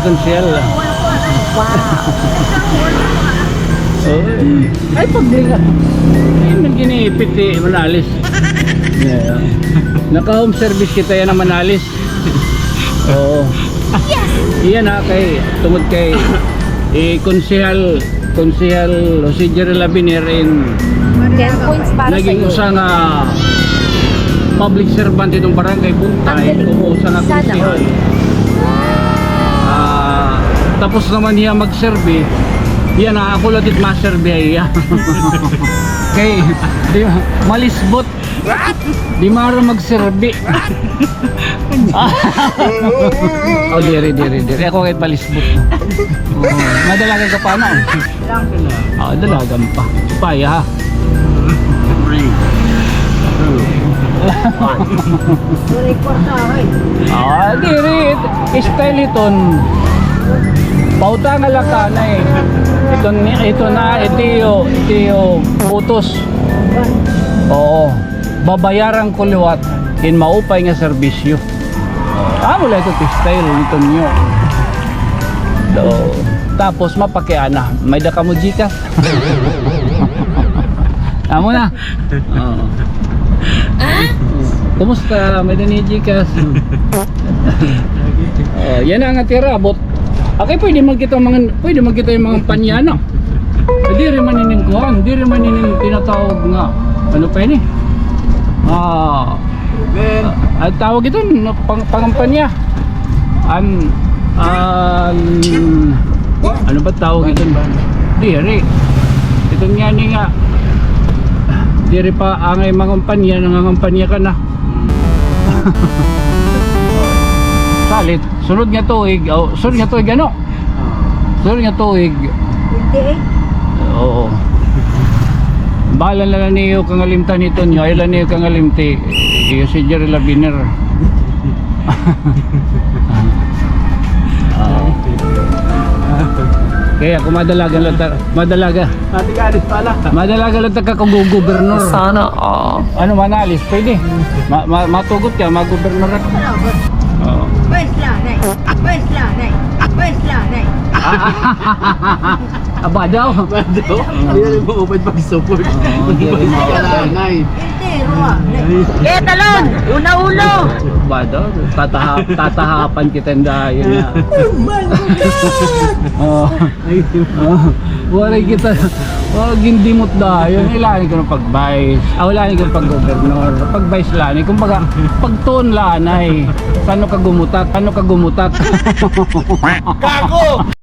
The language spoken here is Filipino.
konsyel. Wow. Ay, pag di ka. Ay, man ginipit eh, Manalis. Yeah. Naka-home service kita yan ng Manalis. Oo. Iyan ha, kay, tungod kay konsehal Jose Jerry Labiner in 10 points para naging sa'yo. usa nga public servant itong barangay Buntay, kung usa nga Sana konsehal. Tapos naman niya mag-serve. Yan na, ako latit ma-serve iya. Kay, di malisbot. Di mara mag-serve. Oh, diri. Ako kahit malisbot. Madalagan ka pa na. Dalagan pa. Paya ha. 3, 2, 1. Diri. Style iton. Pauta nga laka na eh. Ito yung utos. Oo. Babayaran ko liwat in maupay nga serbisyo. Wala ito style nito niyo. Tapos mapakiana. May da ka mo Gcash. Amo na. Oo. Kumusta? May da ni Gcash. Yan ang atira abot. Okay, pwede man kita yung mga panyana. Di rin manining kuhan, di rin manining tinatawag nga. Ano pa yun eh? At tawag ito, pangampanya. Ano ba tawag ito? Di rin. Itong yan nga. Di rin pa angay mangampanya, nangangampanya ka na. Salit, sunod nga tuig, sunod nga tuig ano? Sunod nga tuig. Oo. Bahala na niyo kang alimta nito niyo, aylan niyo kang alimti. Iyo si Jerry Labiner. Kaya kung madalaga lang ka kung gobernador. Sana Ano Manalis, pwede. Matugot ka, mag-gobernador ka. Oo. Aba daw. Hindi na mo open pag-support. Kalanay. Eh, talon! Una-ulo! Ba daw? Tatahapan kita dahil na. Wala kita. Wag hindi mo dahil. Ilani ko ng pag-vice. Wala ko ng pag-governor. Pag-vice lani. Kumbaga, pag-tuon lanay. Paano ka gumutat? Gago!